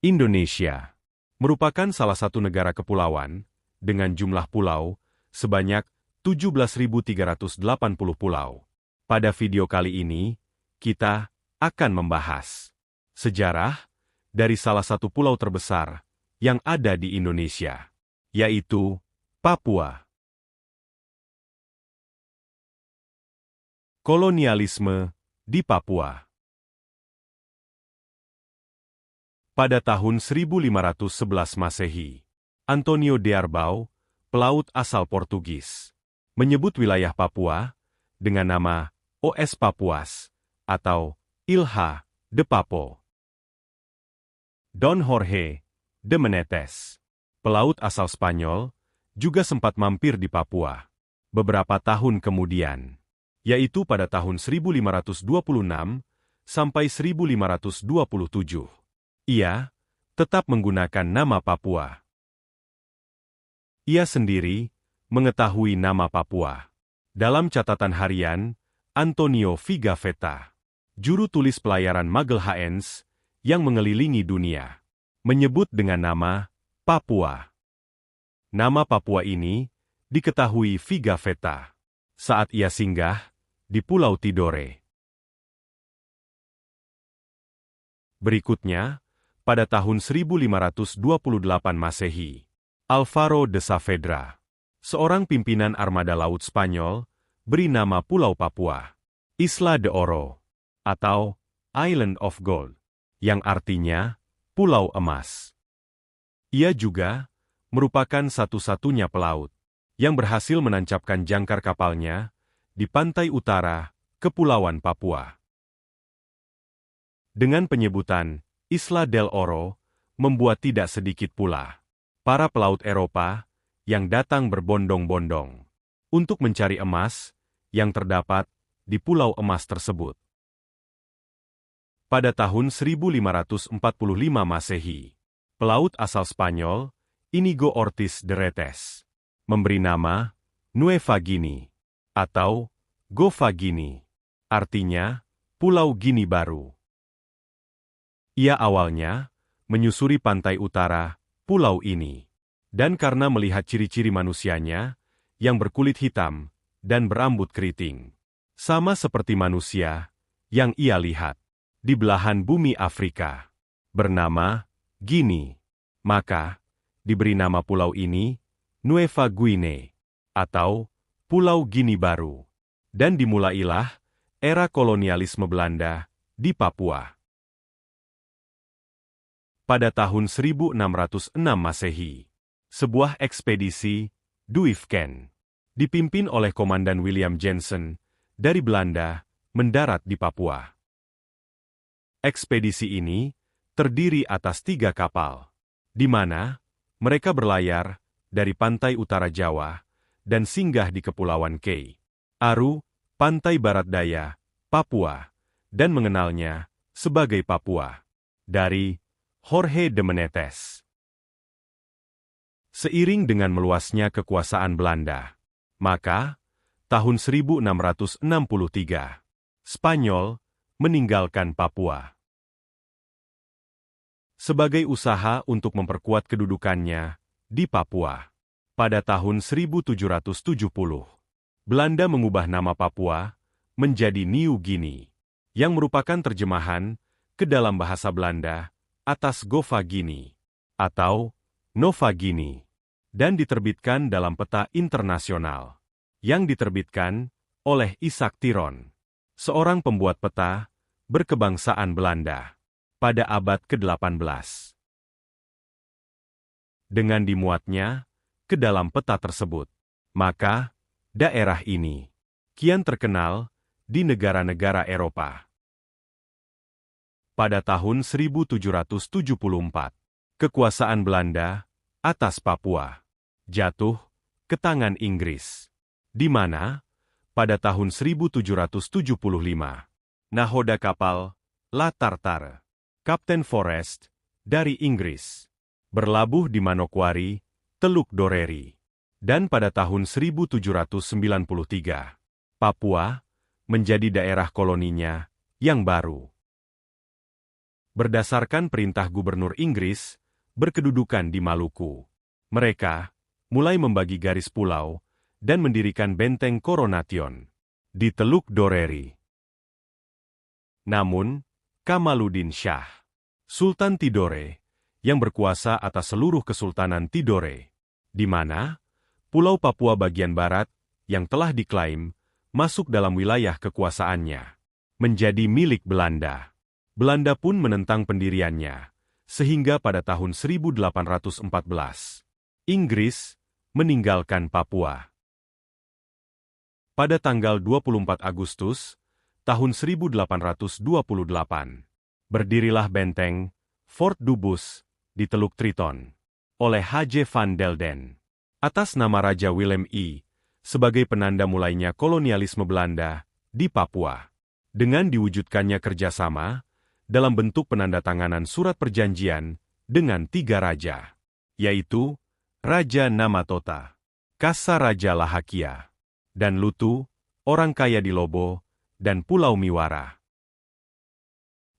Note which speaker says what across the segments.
Speaker 1: Indonesia merupakan salah satu negara kepulauan dengan jumlah pulau sebanyak 17.380 pulau. Pada video kali ini, kita akan membahas sejarah dari salah satu pulau terbesar yang ada di Indonesia, yaitu Papua. Kolonialisme di Papua. Pada tahun 1511 Masehi, Antonio de Arbau, pelaut asal Portugis, menyebut wilayah Papua dengan nama Os Papuas atau Ilha de Papo. Don Jorge de Menetes, pelaut asal Spanyol, juga sempat mampir di Papua beberapa tahun kemudian, yaitu pada tahun 1526 sampai 1527. Ia tetap menggunakan nama Papua. Ia sendiri mengetahui nama Papua dalam catatan harian Antonio Pigafetta, juru tulis pelayaran Magelhaens yang mengelilingi dunia, menyebut dengan nama Papua. Nama Papua ini diketahui Pigafetta saat ia singgah di Pulau Tidore. Berikutnya, pada tahun 1528 Masehi, Alvaro de Saavedra, seorang pimpinan armada laut Spanyol, beri nama Pulau Papua, Isla de Oro, atau Island of Gold, yang artinya Pulau Emas. Ia juga merupakan satu-satunya pelaut yang berhasil menancapkan jangkar kapalnya di pantai utara Kepulauan Papua. Dengan penyebutan Isla del Oro, membuat tidak sedikit pula para pelaut Eropa yang datang berbondong-bondong untuk mencari emas yang terdapat di Pulau Emas tersebut. Pada tahun 1545 Masehi, pelaut asal Spanyol, Inigo Ortiz de Retes, memberi nama Nueva Guinea atau Gova Guinea, artinya Pulau Gini Baru. Ia awalnya menyusuri pantai utara pulau ini, dan karena melihat ciri-ciri manusianya yang berkulit hitam dan berambut keriting, sama seperti manusia yang ia lihat di belahan bumi Afrika, bernama Guinea, maka diberi nama pulau ini Nueva Guinea atau Pulau Gini Baru, dan dimulailah era kolonialisme Belanda di Papua. Pada tahun 1606 Masehi, sebuah ekspedisi Duifken, dipimpin oleh Komandan William Jensen dari Belanda, mendarat di Papua. Ekspedisi ini terdiri atas 3 kapal, di mana mereka berlayar dari pantai utara Jawa dan singgah di Kepulauan Kei, Aru, pantai barat daya, Papua, dan mengenalnya sebagai Papua, dari Jorge de Menetes. Seiring dengan meluasnya kekuasaan Belanda, maka tahun 1663, Spanyol meninggalkan Papua. Sebagai usaha untuk memperkuat kedudukannya di Papua, pada tahun 1770, Belanda mengubah nama Papua menjadi New Guinea, yang merupakan terjemahan ke dalam bahasa Belanda atas Gova Guinea atau Nova Guinea, dan diterbitkan dalam peta internasional yang diterbitkan oleh Isaac Tiron, seorang pembuat peta berkebangsaan Belanda pada abad ke-18. Dengan dimuatnya ke dalam peta tersebut, maka daerah ini kian terkenal di negara-negara Eropa. Pada tahun 1774, kekuasaan Belanda atas Papua jatuh ke tangan Inggris, di mana pada tahun 1775, nahoda kapal La Tartare, Kapten Forrest dari Inggris, berlabuh di Manokwari, Teluk Doreri, dan pada tahun 1793, Papua menjadi daerah koloninya yang baru. berdasarkan perintah Gubernur Inggris, berkedudukan di Maluku. Mereka mulai membagi garis pulau dan mendirikan benteng Coronation di Teluk Doreri. Namun, Kamaluddin Shah, Sultan Tidore, yang berkuasa atas seluruh Kesultanan Tidore, di mana Pulau Papua bagian barat yang telah diklaim masuk dalam wilayah kekuasaannya, menjadi milik Belanda. Belanda pun menentang pendiriannya, sehingga pada tahun 1814, Inggris meninggalkan Papua. Pada tanggal 24 Agustus tahun 1828, berdirilah benteng Fort Dubus di Teluk Triton oleh H.J. van Delden atas nama Raja Willem I sebagai penanda mulainya kolonialisme Belanda di Papua. Dengan diwujudkannya kerjasama dalam bentuk penandatanganan surat perjanjian dengan 3 raja, yaitu Raja Namatota, Kasa Raja Lahakia, dan Lutu, orang kaya di Lobo, dan Pulau Miwara.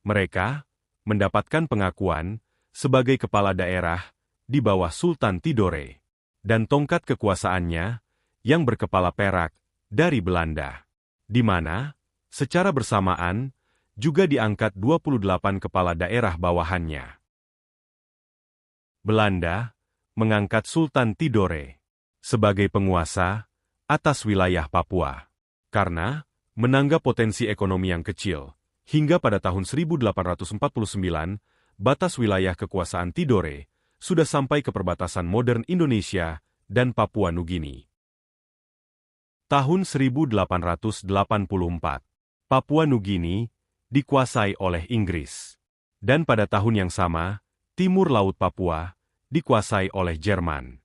Speaker 1: Mereka mendapatkan pengakuan sebagai kepala daerah di bawah Sultan Tidore, dan tongkat kekuasaannya yang berkepala perak dari Belanda, di mana secara bersamaan juga diangkat 28 kepala daerah bawahannya. Belanda mengangkat Sultan Tidore sebagai penguasa atas wilayah Papua, karena menanggap potensi ekonomi yang kecil. Hingga pada tahun 1849, batas wilayah kekuasaan Tidore sudah sampai ke perbatasan modern Indonesia dan Papua Nugini. Tahun 1884, Papua Nugini dikuasai oleh Inggris. Dan pada tahun yang sama, timur laut Papua dikuasai oleh Jerman.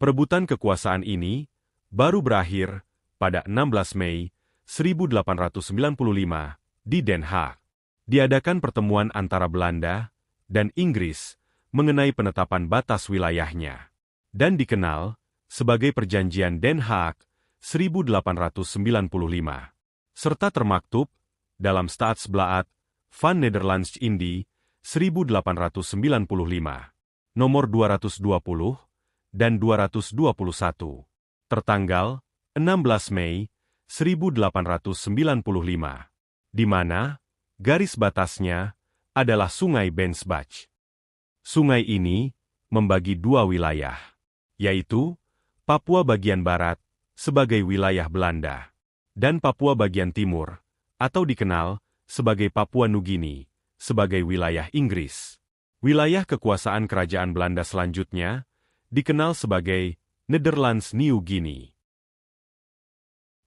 Speaker 1: Perebutan kekuasaan ini baru berakhir pada 16 Mei 1895 di Den Haag. Diadakan pertemuan antara Belanda dan Inggris mengenai penetapan batas wilayahnya, dan dikenal sebagai Perjanjian Den Haag 1895, serta termaktub dalam Staatsblad van Nederlands-Indië 1895, nomor 220 dan 221, tertanggal 16 Mei 1895, di mana garis batasnya adalah Sungai Bensbach. Sungai ini membagi 2 wilayah, yaitu Papua bagian barat sebagai wilayah Belanda, dan Papua bagian timur, atau dikenal sebagai Papua Nugini, sebagai wilayah Inggris. Wilayah kekuasaan kerajaan Belanda selanjutnya dikenal sebagai Netherlands New Guinea.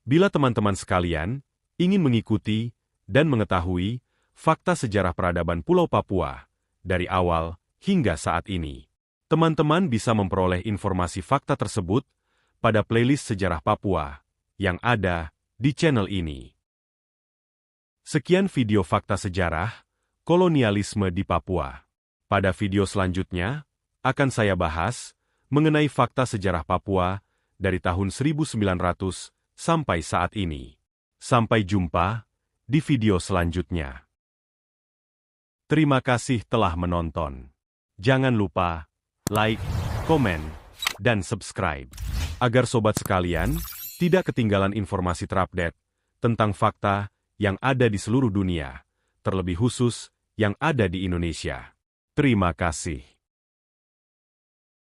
Speaker 1: Bila teman-teman sekalian ingin mengikuti dan mengetahui fakta sejarah peradaban Pulau Papua dari awal hingga saat ini, teman-teman bisa memperoleh informasi fakta tersebut pada playlist Sejarah Papua yang ada di channel ini. Sekian video fakta sejarah kolonialisme di Papua. Pada video selanjutnya, akan saya bahas mengenai fakta sejarah Papua dari tahun 1900 sampai saat ini. Sampai jumpa di video selanjutnya. Terima kasih telah menonton. Jangan lupa like, komen, dan subscribe, agar sobat sekalian tidak ketinggalan informasi terupdate tentang fakta yang ada di seluruh dunia, terlebih khusus yang ada di Indonesia. Terima kasih.